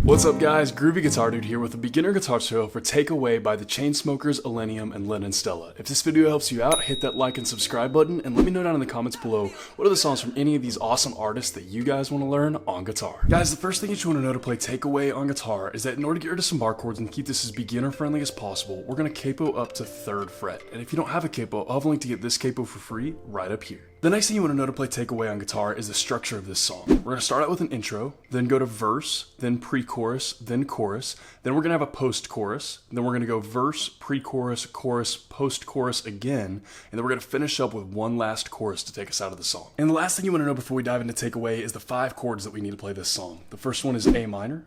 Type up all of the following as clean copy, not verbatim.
What's up guys, Groovy Guitar Dude here with a beginner guitar tutorial for Take Away by the Chainsmokers Illenium Lennon Stella. If this video helps you out, hit that like and subscribe button and let me know down in the comments below what are the songs from any of these awesome artists that you guys want to learn on guitar. Guys, the first thing that you want to know to play Take Away on guitar is that in order to get rid of some bar chords and keep this as beginner friendly as possible, we're going to capo up to 3rd fret. And if you don't have a capo, I'll have a link to get this capo for free right up here. The next thing you want to know to play Take Away on guitar is the structure of this song. We're going to start out with an intro, then go to verse, then pre-chorus, then chorus, then we're going to have a post-chorus, then we're going to go verse, pre-chorus, chorus, post-chorus again, and then we're going to finish up with one last chorus to take us out of the song. And the last thing you want to know before we dive into Take Away is the 5 chords that we need to play this song. The first one is A minor,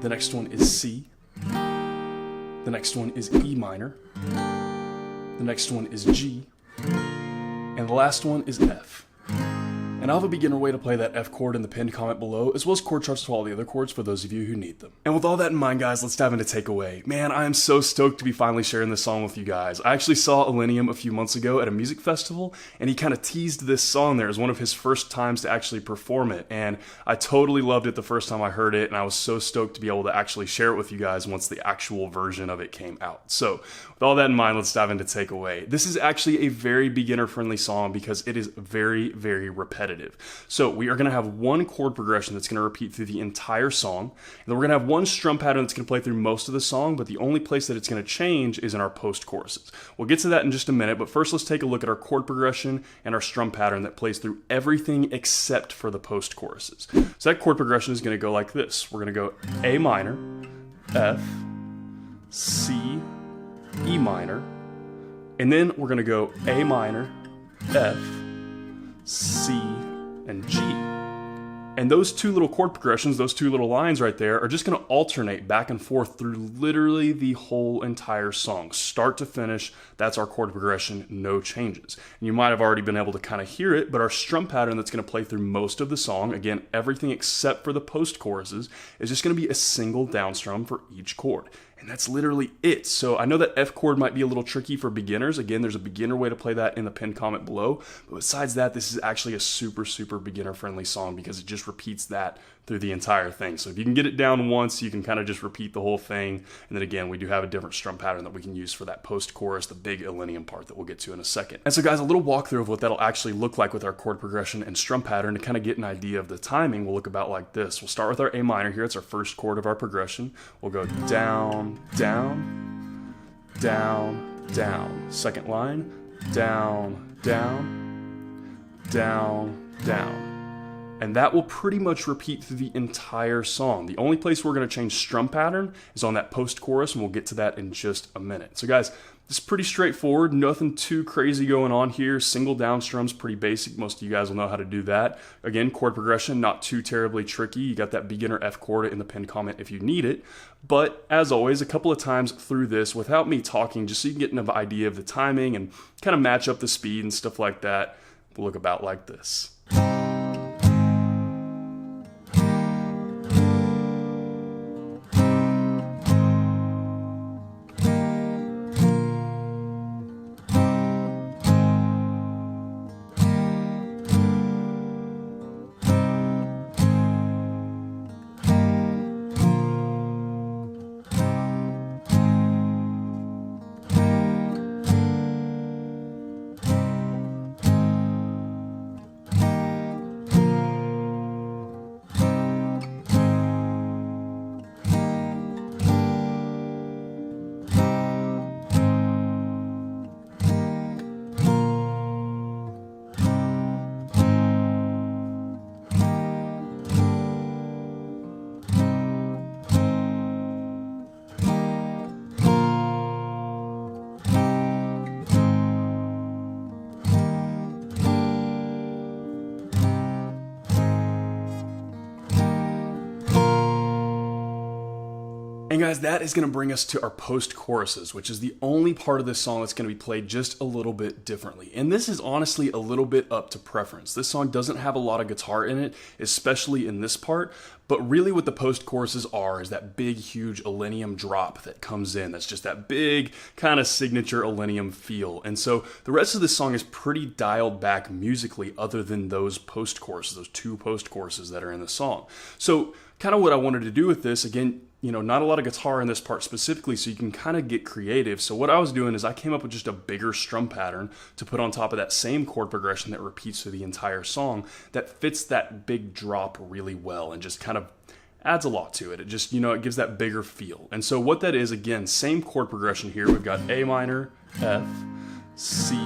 the next one is C, the next one is E minor, the next one is G, and the last one is F. And I'll have a beginner way to play that F chord in the pinned comment below, as well as chord charts to all the other chords for those of you who need them. And with all that in mind, guys, let's dive into Take Away. Man, I am so stoked to be finally sharing this song with you guys. I actually saw Illenium a few months ago at a music festival, and he kind of teased this song there as one of his first times to actually perform it. And I totally loved it the first time I heard it, and I was so stoked to be able to actually share it with you guys once the actual version of it came out. So, with all that in mind, let's dive into Take Away. This is actually a very beginner-friendly song because it is very, very repetitive. So we are going to have one chord progression that's going to repeat through the entire song, and then we're going to have one strum pattern that's going to play through most of the song, but the only place that it's going to change is in our post-choruses. We'll get to that in just a minute, but first let's take a look at our chord progression and our strum pattern that plays through everything except for the post-choruses. So that chord progression is going to go like this. We're going to go A minor, F, C, E minor, and then we're going to go A minor, F, C, and G. And those two little chord progressions, those two little lines right there, are just going to alternate back and forth through literally the whole entire song. Start to finish, that's our chord progression, no changes. And you might have already been able to kind of hear it, but our strum pattern that's going to play through most of the song, again, everything except for the post-choruses, is just going to be a single down strum for each chord. And that's literally it. So I know that F chord might be a little tricky for beginners. Again, there's a beginner way to play that in the pinned comment below. But besides that, this is actually a super, super beginner-friendly song because it just repeats that through the entire thing. So if you can get it down once, you can kind of just repeat the whole thing. And then again, we do have a different strum pattern that we can use for that post-chorus, the big Illenium part that we'll get to in a second. And so guys, a little walkthrough of what that'll actually look like with our chord progression and strum pattern to kind of get an idea of the timing will look about like this. We'll start with our A minor here. It's our first chord of our progression. We'll go down, down, down, down. Second line, down, down, down, down. And that will pretty much repeat through the entire song. The only place we're going to change strum pattern is on that post-chorus, and we'll get to that in just a minute. So guys, this is pretty straightforward, nothing too crazy going on here. Single down strum's pretty basic. Most of you guys will know how to do that. Again, chord progression, not too terribly tricky. You got that beginner F chord in the pinned comment if you need it. But as always, a couple of times through this without me talking, just so you can get an idea of the timing and kind of match up the speed and stuff like that, will look about like this. And guys, that is going to bring us to our post-choruses, which is the only part of this song that's going to be played just a little bit differently. And this is honestly a little bit up to preference. This song doesn't have a lot of guitar in it, especially in this part, but really what the post-choruses are is that big, huge Illenium drop that comes in. That's just that big kind of signature Illenium feel. And so the rest of this song is pretty dialed back musically other than those post-choruses, those two post-choruses that are in the song. So kind of what I wanted to do with this, again, you know, not a lot of guitar in this part specifically, so you can kind of get creative. So what I was doing is I came up with just a bigger strum pattern to put on top of that same chord progression that repeats through the entire song that fits that big drop really well and just kind of adds a lot to it. It just, you know, it gives that bigger feel. And so what that is, again, same chord progression here. We've got A minor, F, C,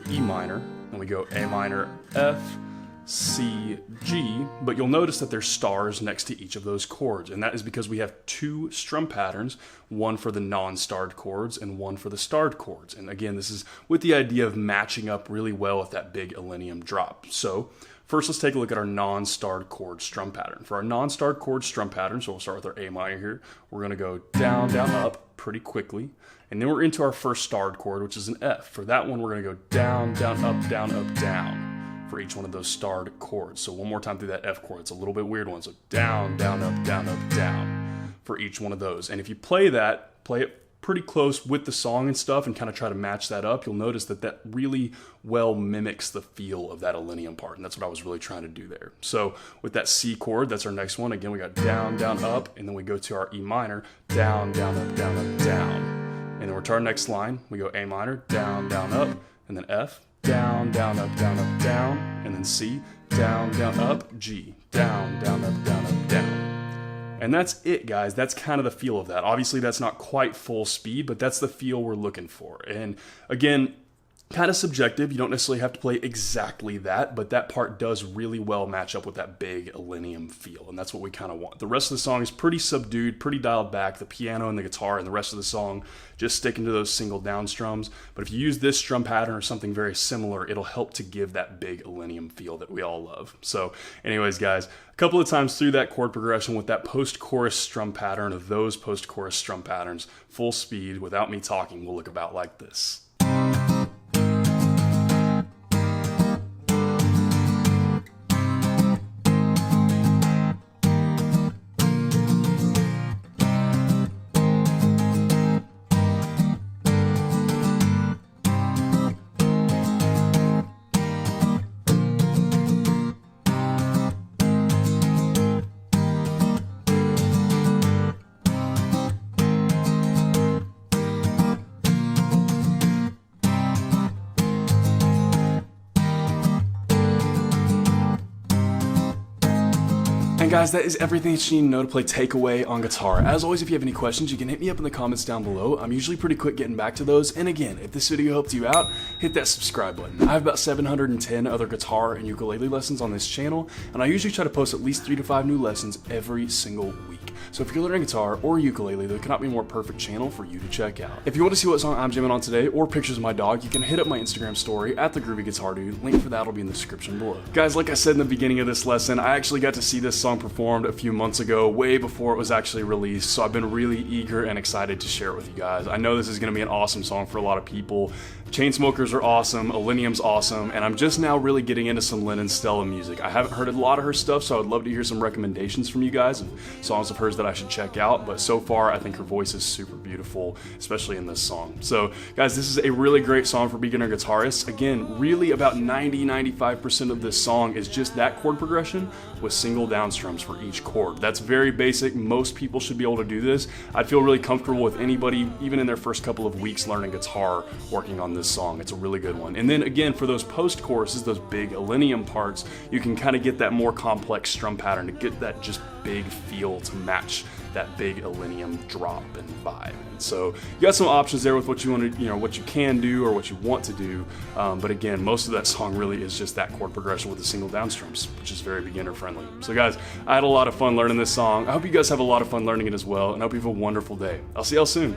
E minor, and we go A minor, F, C, G, but you'll notice that there's stars next to each of those chords, and that is because we have two strum patterns, one for the non-starred chords and one for the starred chords. And again, this is with the idea of matching up really well with that big Illenium drop. So first, let's take a look at our non-starred chord strum pattern. For our non-starred chord strum pattern, so we'll start with our A minor here, we're gonna go down, down, up pretty quickly. And then we're into our first starred chord, which is an F. For that one, we're gonna go down, down, up, down, up, down for each one of those starred chords. So one more time through that F chord. It's a little bit weird one. So down, down, up, down, up, down for each one of those. And if you play it pretty close with the song and stuff and kind of try to match that up, you'll notice that that really well mimics the feel of that Illenium part. And that's what I was really trying to do there. So with that C chord, that's our next one. Again, we got down, down, up, and then we go to our E minor, down, down, up, down, up, down. And then we're to our next line. We go A minor, down, down, up, and then F, down, down, up, down, up, down, and then C, down, down, up, G, down, down, up, down, up, down. And that's it, guys. That's kind of the feel of that. Obviously, that's not quite full speed, but that's the feel we're looking for. And again, kind of subjective. You don't necessarily have to play exactly that, but that part does really well match up with that big Illenium feel, and that's what we kind of want. The rest of the song is pretty subdued, pretty dialed back. The piano and the guitar and the rest of the song just sticking to those single down strums. But if you use this strum pattern or something very similar, it'll help to give that big Illenium feel that we all love. So anyways, guys, a couple of times through that chord progression with that post-chorus strum pattern of those post-chorus strum patterns, full speed, without me talking, will look about like this. And guys, that is everything that you need to know to play Takeaway on guitar. As always, if you have any questions, you can hit me up in the comments down below. I'm usually pretty quick getting back to those. And again, if this video helped you out, hit that subscribe button. I have about 710 other guitar and ukulele lessons on this channel, and I usually try to post at least 3 to 5 new lessons every single week. So if you're learning guitar or ukulele, there cannot be a more perfect channel for you to check out. If you want to see what song I'm jamming on today or pictures of my dog, you can hit up my Instagram story at the Groovy Guitar Dude. Link for that will be in the description below. Guys, like I said in the beginning of this lesson, I actually got to see this song performed a few months ago, way before it was actually released, so I've been really eager and excited to share it with you guys. I know this is going to be an awesome song for a lot of people. Chainsmokers are awesome, Illenium's awesome, and I'm just now really getting into some Lennon Stella music. I haven't heard a lot of her stuff, so I would love to hear some recommendations from you guys of songs of hers that I should check out, but so far I think her voice is super beautiful, especially in this song. So guys, this is a really great song for beginner guitarists. Again, really about 90-95% of this song is just that chord progression with single down strums for each chord. That's very basic. Most people should be able to do this. I'd feel really comfortable with anybody, even in their first couple of weeks learning guitar, working on this song. It's a really good one. And then again, for those post choruses, those big Illenium parts, you can kind of get that more complex strum pattern to get that just big feel to match that big Illenium drop and vibe. And so you got some options there with what you want to, what you can do or what you want to do. But again, most of that song really is just that chord progression with the single down strums, which is very beginner friendly. So guys, I had a lot of fun learning this song. I hope you guys have a lot of fun learning it as well, and I hope you have a wonderful day. I'll see y'all soon.